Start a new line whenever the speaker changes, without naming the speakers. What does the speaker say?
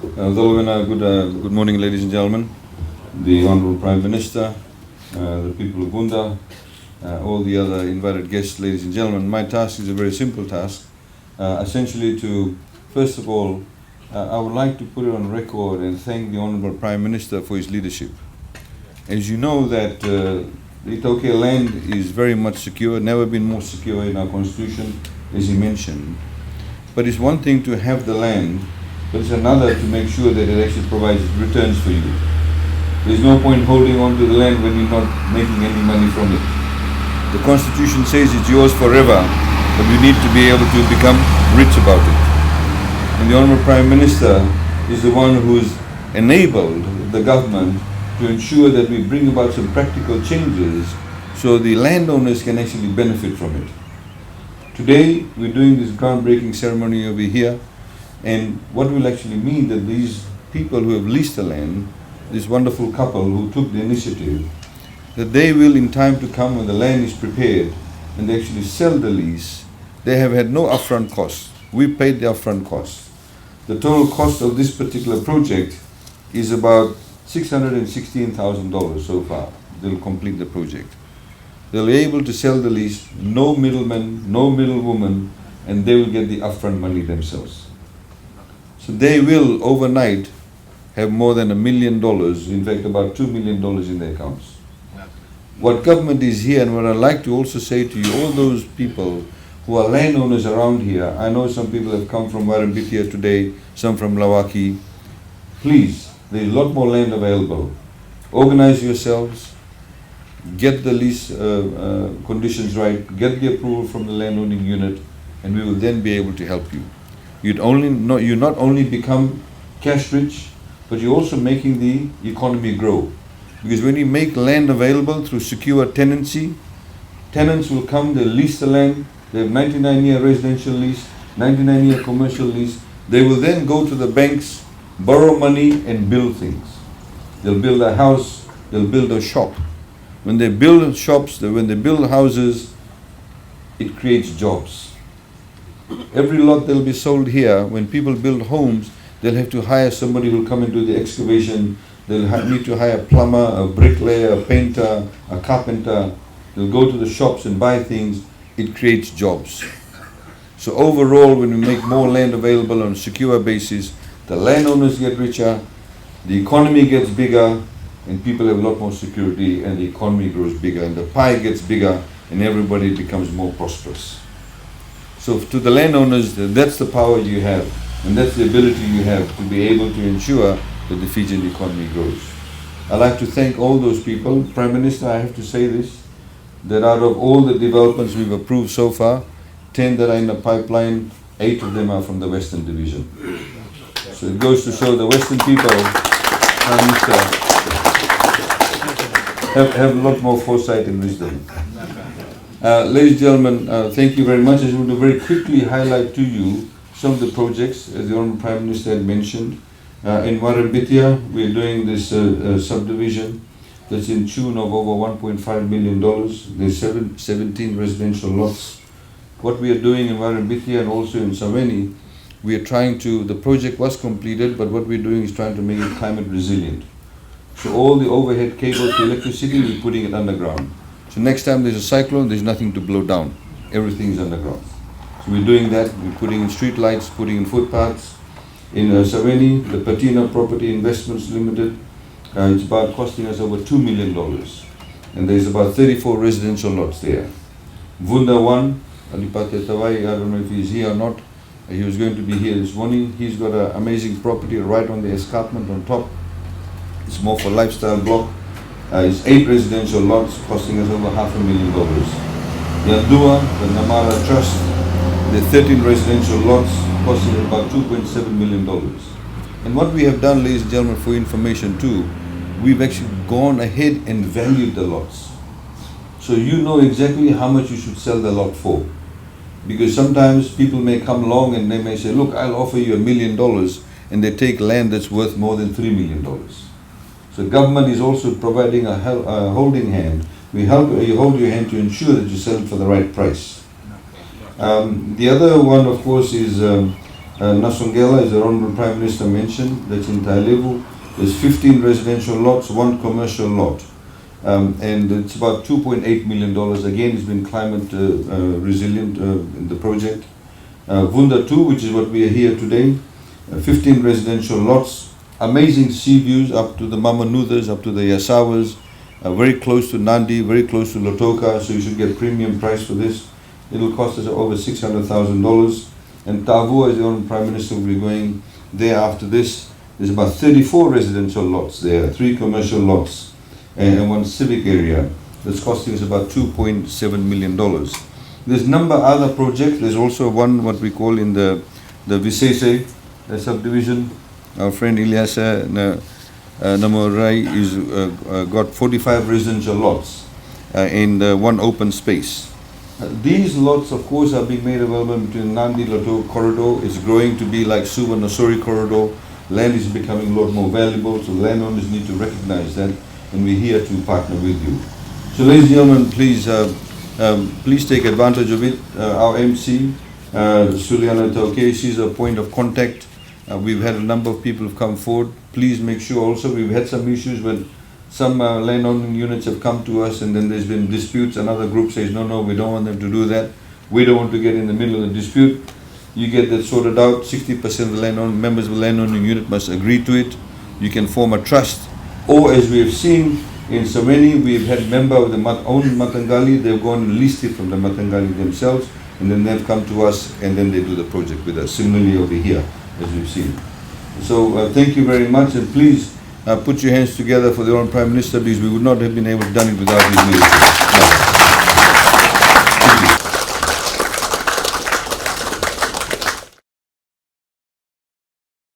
Good morning, ladies and gentlemen, the Honourable Prime Minister, the people of Vuda, all the other invited guests, ladies and gentlemen. My task is a very simple task, essentially to, first of all, I would like to put it on record and thank the Honourable Prime Minister for his leadership. As you know that the Itoke land is very much secure, never been more secure in our constitution, as he mentioned. But it's one thing to have the land, but it's another to make sure that it actually provides returns for you. There's no point holding on to the land when you're not making any money from it. The Constitution says it's yours forever, but you need to be able to become rich about it. And the Honourable Prime Minister is the one who's enabled the government to ensure that we bring about some practical changes so the landowners can actually benefit from it. Today, we're doing this groundbreaking ceremony over here, and what will actually mean that these people who have leased the land, this wonderful couple who took the initiative, that they will in time to come when the land is prepared and they actually sell the lease, they have had no upfront cost. We paid the upfront cost. The total cost of this particular project is about $616,000 so far. They'll complete the project. They'll be able to sell the lease, no middleman, no middlewoman, and they will get the upfront money themselves. So they will overnight have more than $1 million, in fact about $2 million in their accounts. What government is here, and what I'd like to also say to you, all those people who are landowners around here, I know some people have come from Warrambitia today, some from Lawaki. Please, there's a lot more land available. Organize yourselves, get the lease conditions right, get the approval from the landowning unit, and we will then be able to help you. You not only become cash rich, but you're also making the economy grow. Because when you make land available through secure tenancy, tenants will come, they'll lease the land, they have 99-year residential lease, 99-year commercial lease. They will then go to the banks, borrow money and build things. They'll build a house, they'll build a shop. When they build shops, when they build houses, it creates jobs. Every lot that will be sold here, when people build homes, they'll have to hire somebody who will come and do the excavation. They'll need to hire a plumber, a bricklayer, a painter, a carpenter. They'll go to the shops and buy things. It creates jobs. So overall, when we make more land available on a secure basis, the landowners get richer, the economy gets bigger, and people have a lot more security, and the economy grows bigger, and the pie gets bigger, and everybody becomes more prosperous. So to the landowners, that's the power you have, and that's the ability you have to be able to ensure that the Fijian economy grows. I'd like to thank all those people. Prime Minister, I have to say this, that out of all the developments we've approved so far, 10 that are in the pipeline, 8 of them are from the Western Division. So it goes to show the Western people, Prime Minister, have a lot more foresight and wisdom. Ladies and gentlemen, thank you very much. I just want to very quickly highlight to you some of the projects, as the Honourable Prime Minister had mentioned. In Warrambitia, we're doing this subdivision that's in tune of over $1.5 million. There's 17 residential lots. What we are doing in Warrambitia and also in Saweni, we are trying to, the project was completed, but what we're doing is trying to make it climate resilient. So all the overhead cable to electricity, we're putting it underground. So next time there's a cyclone, there's nothing to blow down. Everything is underground. So we're doing that. We're putting in street lights, putting in footpaths. In Saweni, the Patina Property Investments Limited, it's about costing us over $2 million. And there's about 34 residential lots there. Vuda 1, Alipate Tawai, I don't know if he's here or not. He was going to be here this morning. He's got an amazing property right on the escarpment on top. It's more for lifestyle block. It's 8 residential lots costing us over $500,000. Yandua, the Namara Trust, the 13 residential lots costing about $2.7 million. And what we have done, ladies and gentlemen, for information too, we've actually gone ahead and valued the lots. So you know exactly how much you should sell the lot for. Because sometimes people may come along and they may say, look, I'll offer you $1 million, and they take land that's worth more than $3 million. So government is also providing a holding hand. You hold your hand to ensure that you sell it for the right price. The other one, of course, is Nasongela, as the Honourable Prime Minister mentioned, that's in Tailevu. There's 15 residential lots, 1 commercial lot. And it's about $2.8 million. Again, it's been climate resilient in the project. Vuda 2, which is what we are here today, 15 residential lots, amazing sea views up to the Mamanudas, up to the Yasawas, very close to Nandi, very close to Lotoka, so you should get premium price for this. It'll cost us over $600,000. And Tavu, as the Honourable Prime Minister will be going there after this, there's about 34 residential lots there, 3 commercial lots, and 1 civic area. That's costing us about $2.7 million. There's a number of other projects. There's also one what we call in the Visese subdivision. Our friend Aiyaz Namorai is got 45 residential lots in 1 open space. These lots, of course, are being made available between Nandi-Lato corridor. It's growing to be like Suvarnasori corridor. Land is becoming a lot more valuable, so landowners need to recognize that, and we're here to partner with you. So, ladies and gentlemen, please take advantage of it. Our MC, Suliana Tauke, she's a point of contact. We've had a number of people who've come forward. Please make sure also, we've had some issues when some landowning units have come to us and then there's been disputes. Another group says, no, we don't want them to do that. We don't want to get in the middle of the dispute. You get that sorted out. 60% of the members of the landowning unit must agree to it. You can form a trust. Or as we have seen in so many, we've had member of the own Matangali, they've gone and leased it from the Matangali themselves, and then they've come to us and then they do the project with us. Similarly over here, as we've seen. So thank you very much, and please put your hands together for the Honourable Prime Minister, because we would not have been able to do it without his leadership.